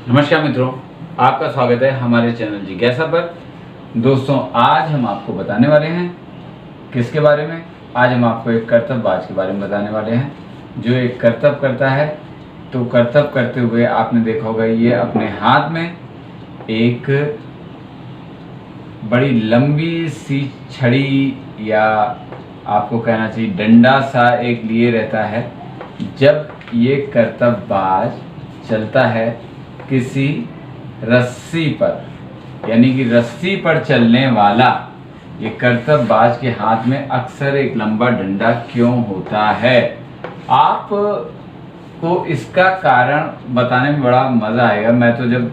नमस्कार मित्रों, आपका स्वागत है हमारे चैनल जिज्ञासा पर। दोस्तों, आज हम आपको बताने वाले हैं किसके बारे में। आज हम आपको एक कर्तव्यबाज के बारे में बताने वाले हैं, जो एक कर्तव्य करता है। तो कर्तव्य करते हुए आपने देखा होगा, ये अपने हाथ में एक बड़ी लंबी सी छड़ी या आपको कहना चाहिए डंडा सा एक लिए रहता है। जब ये कर्तव्यबाज चलता है किसी रस्सी पर, यानी कि रस्सी पर चलने वाला ये कर्तव्यबाज के हाथ में अक्सर एक लंबा डंडा क्यों होता है। आपको इसका कारण बताने में बड़ा मज़ा आएगा। मैं तो जब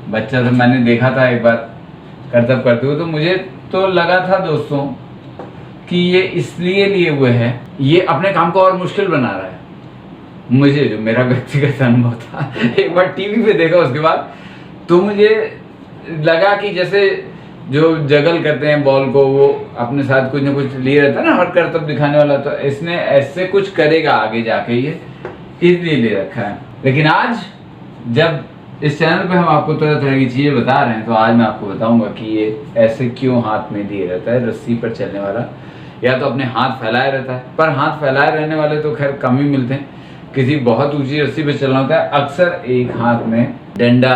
बच्चा था, मैंने देखा था एक बार कर्तव्य करते हुए, तो मुझे तो लगा था दोस्तों कि ये इसलिए लिए हुए है, ये अपने काम को और मुश्किल बना रहा है। मुझे जो मेरा व्यक्तिगत अनुभव था, एक बार टीवी पे देखा, उसके बाद तो मुझे लगा कि जैसे जो जगल करते हैं बॉल को, वो अपने साथ कुछ ना कुछ लिए रहता है ना, हर कर्तव्य दिखाने वाला, तो इसने ऐसे कुछ करेगा आगे जाके, ये इसलिए ले रखा है। लेकिन आज जब इस चैनल पे हम आपको तरह तरह की चीज़ें बता रहे हैं, तो आज मैं आपको बताऊंगा कि ये ऐसे क्यों हाथ में लिए रहता है। रस्सी पर चलने वाला या तो अपने हाथ फैलाए रहता है, पर हाथ फैलाए रहने वाले तो खैर कम ही मिलते हैं। किसी बहुत ऊंची रस्सी पे चलना होता है, अक्सर एक हाथ में डंडा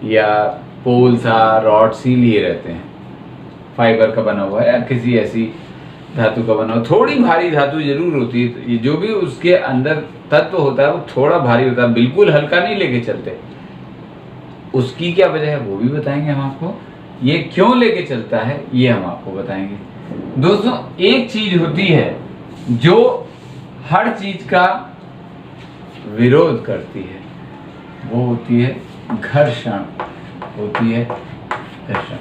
या पोल सा रॉड सी लिए रहते हैं, फाइबर का बना हुआ है या किसी ऐसी धातु का बना हुआ। थोड़ी भारी धातु जरूर होती है, ये जो भी उसके अंदर तत्व होता है वो थोड़ा भारी होता है, बिल्कुल हल्का नहीं लेके चलते। उसकी क्या वजह है वो भी बताएंगे हम आपको। ये क्यों लेके चलता है ये हम आपको बताएंगे। दोस्तों, एक चीज होती है जो हर चीज का विरोध करती है, वो होती है घर्षण। होती है घर्षण।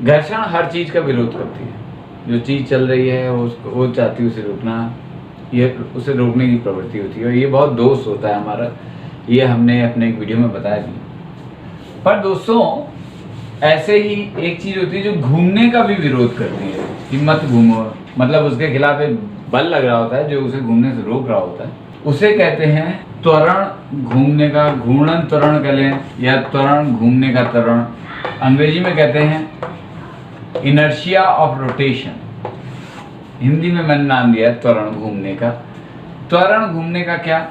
घर्षण हर चीज का विरोध करती है। जो चीज चल रही है उसको वो चाहती है उसे रोकना, ये उसे रोकने की प्रवृत्ति होती है। और ये बहुत दोष होता है हमारा, ये हमने अपने एक वीडियो में बताया भी। पर दोस्तों, ऐसे ही एक चीज होती है जो घूमने का भी विरोध करती है कि मत घूमो, मतलब उसके खिलाफ एक बल लग रहा होता है जो उसे घूमने से रोक रहा होता है। उसे कहते हैं त्वरण घूमने का, घूर्णन त्वरण कह लें, या त्वरण घूमने का त्वरण। अंग्रेजी में कहते हैं इनर्शिया ऑफ रोटेशन। हिंदी में मैंने नाम दिया है त्वरण घूमने का। त्वरण घूमने का क्या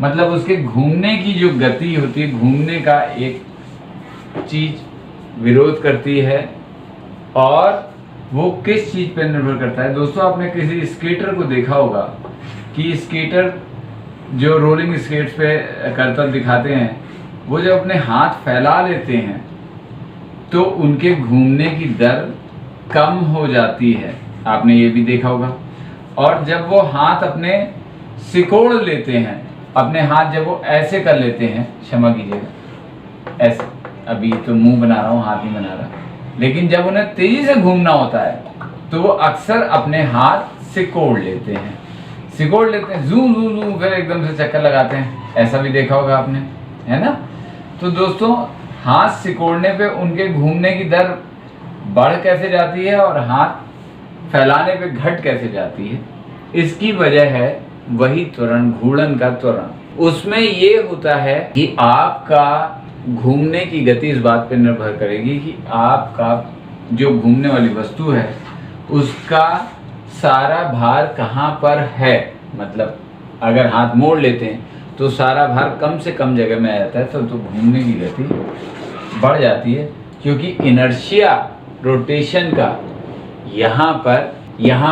मतलब, उसके घूमने की जो गति होती है, घूमने का एक चीज विरोध करती है। और वो किस चीज पर निर्भर करता है। दोस्तों, आपने किसी स्केटर को देखा होगा कि स्केटर जो रोलिंग स्केट्स पे कर्तव्य दिखाते हैं, वो जब अपने हाथ फैला लेते हैं तो उनके घूमने की दर कम हो जाती है। आपने ये भी देखा होगा। और जब वो हाथ अपने सिकोड़ लेते हैं, अपने हाथ जब वो ऐसे कर लेते हैं, क्षमा कीजिएगा, ऐसे, अभी तो मुंह बना रहा हूँ, हाथ नहीं बना रहा, लेकिन जब उन्हें तेजी से घूमना होता है तो वो अक्सर अपने हाथ सिकोड़ लेते हैं, जूम जूम जूम, फिर एकदम से चक्कर लगाते हैं। ऐसा भी देखा होगा आपने, है ना। तो दोस्तों, हाथ सिकोड़ने पे उनके घूमने की दर बढ़ कैसे जाती है और हाथ फैलाने पे घट कैसे जाती है, इसकी वजह है वही त्वरण, घूर्णन का त्वरण। उसमें ये होता है कि आपका घूमने की गति इस बात पर निर्भर करेगी कि आपका जो घूमने वाली वस्तु है उसका सारा भार कहाँ पर है। मतलब अगर हाथ मोड़ लेते हैं तो सारा भार कम से कम जगह में आ जाता है, तो घूमने की गति बढ़ जाती है, क्योंकि इनर्शिया रोटेशन का यहाँ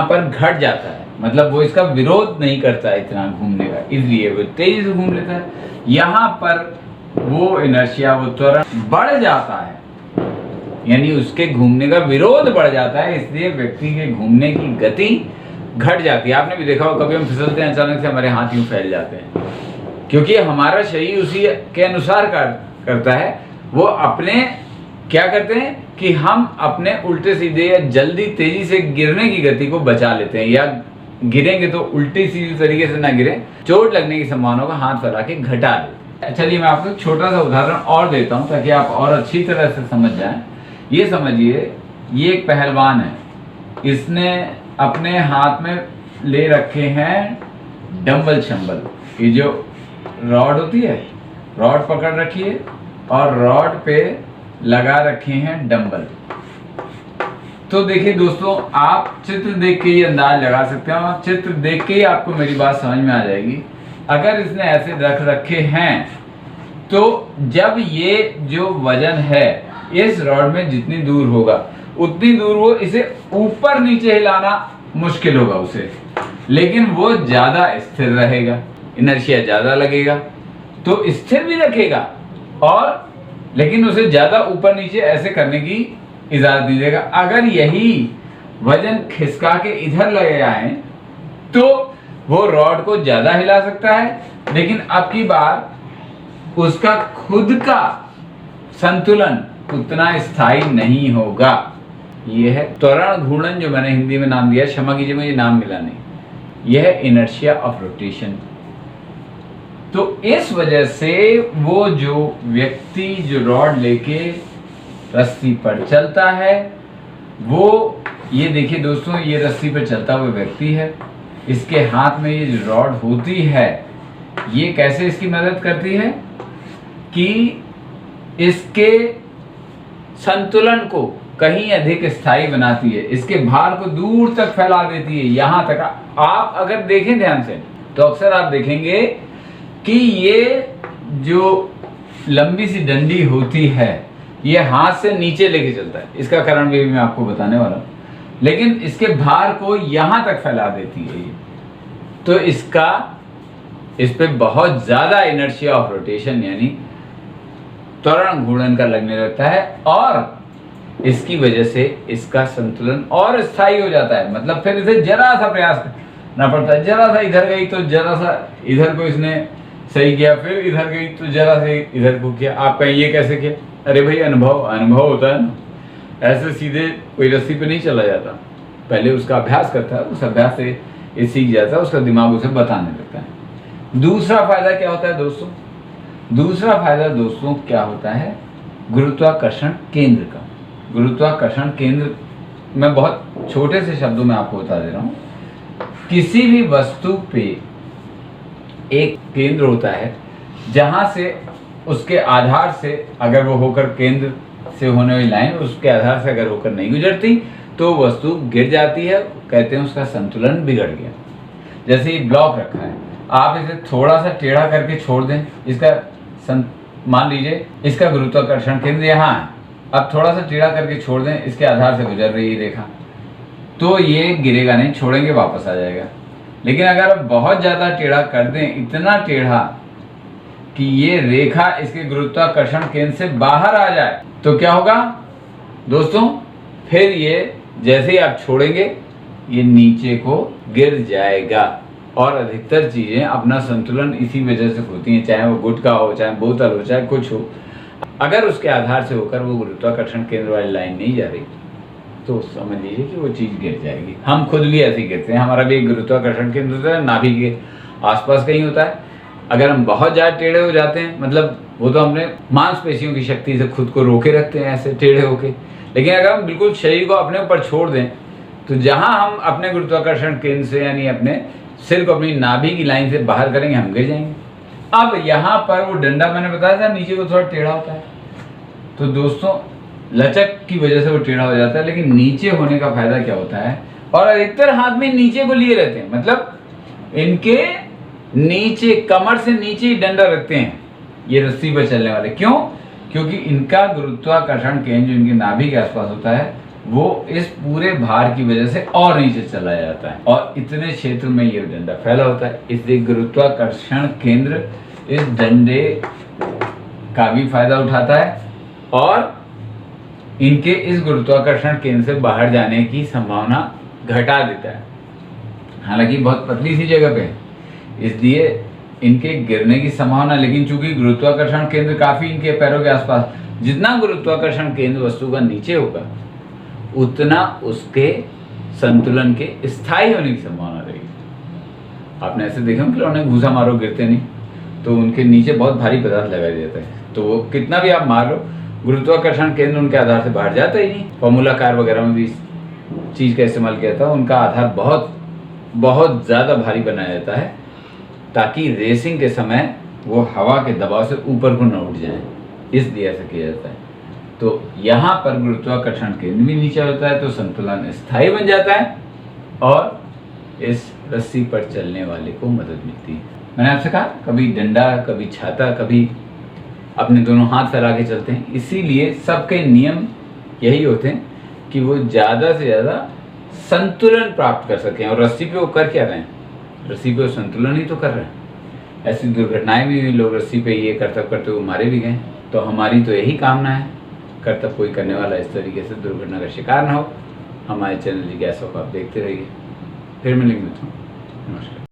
पर घट जाता है। मतलब वो इसका विरोध नहीं करता है इतना घूमने का, इसलिए वो तेजी से घूम लेता है। यहाँ पर वो इनर्शिया, वो त्वरण बढ़ जाता है, यानी उसके घूमने का विरोध बढ़ जाता है, इसलिए व्यक्ति के घूमने की गति घट जाती है। आपने भी देखा होगा, कभी हम फिसलते हैं, अचानक से हमारे हाथ यूं फैल जाते हैं, क्योंकि हमारा शरीर उसी के अनुसार करता है। वो अपने क्या करते हैं कि हम अपने उल्टे सीधे या जल्दी तेजी से गिरने की गति को बचा लेते हैं, या गिरेंगे तो उल्टी सीधी तरीके से ना गिरे, चोट लगने की संभावना को हाथ फैला के घटा लेते हैं। चलिए मैं आपको छोटा सा उदाहरण और देता हूँ ताकि आप और अच्छी तरह से समझ जाएं। ये समझिए, ये एक पहलवान है, इसने अपने हाथ में ले रखे हैं डंबल शंबल, ये जो रॉड होती है रॉड पकड़ रखिए और रॉड पे लगा रखे हैं डंबल। तो देखिए दोस्तों, आप चित्र देख के ही अंदाज लगा सकते हैं और चित्र देख के ही आपको मेरी बात समझ में आ जाएगी। अगर इसने ऐसे रख रखे हैं तो जब ये जो वजन है इस रॉड में जितनी दूर होगा उतनी दूर वो इसे ऊपर नीचे हिलाना मुश्किल होगा उसे, लेकिन वो ज्यादा स्थिर रहेगा, इनर्शिया ज्यादा लगेगा तो स्थिर भी रखेगा और लेकिन उसे ज्यादा ऊपर नीचे ऐसे करने की इजाजत नहीं देगा। अगर यही वजन खिसका के इधर लगे आए तो वो रॉड को ज्यादा हिला सकता है, लेकिन अब की बार उसका खुद का संतुलन उतना स्थायी नहीं होगा। यह है त्वरण घूर्णन, जो मैंने हिंदी में नाम दिया, क्षमा कीजिए मुझे नाम मिला नहीं। यह है इनर्शिया ऑफ रोटेशन। तो इस वजह से वो जो व्यक्ति जो रॉड लेके रस्सी पर चलता है, वो ये देखिए दोस्तों, ये रस्सी पर चलता हुआ व्यक्ति है, इसके हाथ में ये जो रॉड होती है ये कैसे इसकी मदद करती है कि इसके संतुलन को कहीं अधिक स्थायी बनाती है, इसके भार को दूर तक फैला देती है। यहां तक आप अगर देखें ध्यान से तो अक्सर आप देखेंगे कि ये जो लंबी सी डंडी होती है ये हाथ से नीचे लेके चलता है, इसका कारण भी मैं आपको बताने वाला हूं, लेकिन इसके भार को यहां तक फैला देती है ये। तो इस पे बहुत ज्यादा इनर्शिया ऑफ रोटेशन यानी त्वरण घूर्णन का लगने लगता है और इसकी वजह से इसका संतुलन और स्थायी हो जाता है। मतलब फिर इसे जरा सा प्रयास करना पड़ता है, जरा सा इधर गई तो जरा सा इधर को इसने सही किया, फिर इधर गई तो जरा से इधर को किया। आप कहें ये कैसे किया? अरे भाई अनुभव होता है ना, ऐसे सीधे कोई रस्सी पे नहीं चला जाता, पहले उसका अभ्यास करता है, उस अभ्यास से ये सीख जाता है, उसका दिमाग उसे बताने लगता है। दूसरा फायदा क्या होता है दोस्तों? दूसरा फायदा दोस्तों क्या होता है? गुरुत्वाकर्षण केंद्र का। गुरुत्वाकर्षण केंद्र मैं बहुत छोटे से शब्दों में आपको बता दे रहा हूं। किसी भी वस्तु पे एक केंद्र होता है जहां से उसके आधार से अगर वो होकर केंद्र से होने वाली लाइन उसके आधार से अगर होकर नहीं गुजरती तो वस्तु गिर जाती है, कहते हैं उसका संतुलन बिगड़ गया। जैसे ये ब्लॉक रखा है, आप इसे थोड़ा सा टेढ़ा करके छोड़ दें, इसका मान लीजिए इसका गुरुत्वाकर्षण केंद्र यहाँ है, अब थोड़ा सा टेढ़ा करके छोड़ दें, इसके आधार से गुजर रही है रेखा, तो ये गिरेगा नहीं, छोड़ेंगे वापस आ जाएगा। लेकिन अगर आप बहुत ज्यादा टेढ़ा कर दें, इतना टेढ़ा कि ये रेखा इसके गुरुत्वाकर्षण केंद्र से बाहर आ जाए, तो क्या होगा दोस्तों? फिर ये जैसे ही आप छोड़ेंगे ये नीचे को गिर जाएगा और अधिकतर चीजें अपना संतुलन इसी वजह से होती हैं, चाहे वो गुटखा हो, चाहे बोतल हो, चाहे कुछ हो। अगर उसके आधार से होकर वो गुरुत्वाकर्षण केंद्र वाली लाइन नहीं जा रही तो समझ लीजिए कि वो चीज गिर जाएगी। हम खुद भी ऐसे ही गिरते हैं, हमारा भी एक गुरुत्वाकर्षण केंद्र होता है, नाभि के आसपास कहीं होता है। अगर हम बहुत ज्यादा टेढ़े हो जाते हैं, मतलब वो तो हमने मांसपेशियों की शक्ति से खुद को रोके रखते हैं ऐसे टेढ़े होके, लेकिन अगर हम बिल्कुल शरीर को अपने ऊपर छोड़ दें तो जहां हम अपने गुरुत्वाकर्षण केंद्र से यानी अपने सिर को अपनी नाभि की लाइन से बाहर करेंगे, हम गिर जाएंगे। अब यहाँ पर वो डंडा मैंने बताया था नीचे को थोड़ा टेढ़ा होता है, तो दोस्तों लचक की वजह से वो टेढ़ा हो जाता है, लेकिन नीचे होने का फायदा क्या होता है? और अधिकतर हाथ में नीचे को लिए रहते हैं, मतलब इनके नीचे कमर से नीचे ही डंडा रखते हैं ये रस्सी पर चलने वाले। क्यों? क्योंकि इनका गुरुत्वाकर्षण केंद्र जो इनके नाभि के आसपास होता है वो इस पूरे भार की वजह से और नीचे चला जाता है और इतने क्षेत्र में ये डंडा फैला होता है। इसलिए गुरुत्वाकर्षण केंद्र इस डंडे का भी फायदा उठाता है और इनके इस गुरुत्वाकर्षण केंद्र से बाहर जाने की संभावना घटा देता है। हालांकि बहुत पतली सी जगह पे है इसलिए इनके गिरने की संभावना, लेकिन चूंकि गुरुत्वाकर्षण केंद्र काफी इनके पैरों के आसपास, जितना गुरुत्वाकर्षण केंद्र वस्तु का नीचे होगा उतना उसके संतुलन के स्थायी होने की संभावना रहेगी। आपने ऐसे देखा खिलौने घूसा मारो गिरते नहीं, तो उनके नीचे बहुत भारी पदार्थ लगा देता है, तो वो कितना भी आप मार लो गुरुत्वाकर्षण केंद्र उनके आधार से बाहर जाता ही नहीं। फॉर्मूला कार वगैरह में भी इस चीज का इस्तेमाल किया था, उनका आधार बहुत बहुत ज्यादा भारी बनाया जाता है ताकि रेसिंग के समय वो हवा के दबाव से ऊपर को न उठ जाए, इसलिए ऐसा किया जाता है। तो यहाँ पर गुरुत्वाकर्षण केंद्र भी नीचे होता है, तो संतुलन स्थायी बन जाता है और इस रस्सी पर चलने वाले को मदद मिलती है। मैंने आपसे कहा कभी डंडा, कभी छाता, कभी अपने दोनों हाथ फैला के चलते हैं। इसीलिए सबके नियम यही होते हैं कि वो ज़्यादा से ज़्यादा संतुलन प्राप्त कर सकें। और रस्सी पे वो कर क्या रहे हैं? रस्सी पे वो संतुलन ही तो कर रहे हैं। ऐसी दुर्घटनाएं भी हुई, लोग रस्सी पे ये करतब करते हुए मारे भी गए। तो हमारी तो यही कामना है, कर्तव्य कोई करने वाला इस तरीके से दुर्घटना का शिकार ना हो। हमारे चैनल जिज्ञासा को आप देखते रहिए। फिर मिलेंगे मित्रों, नमस्कार।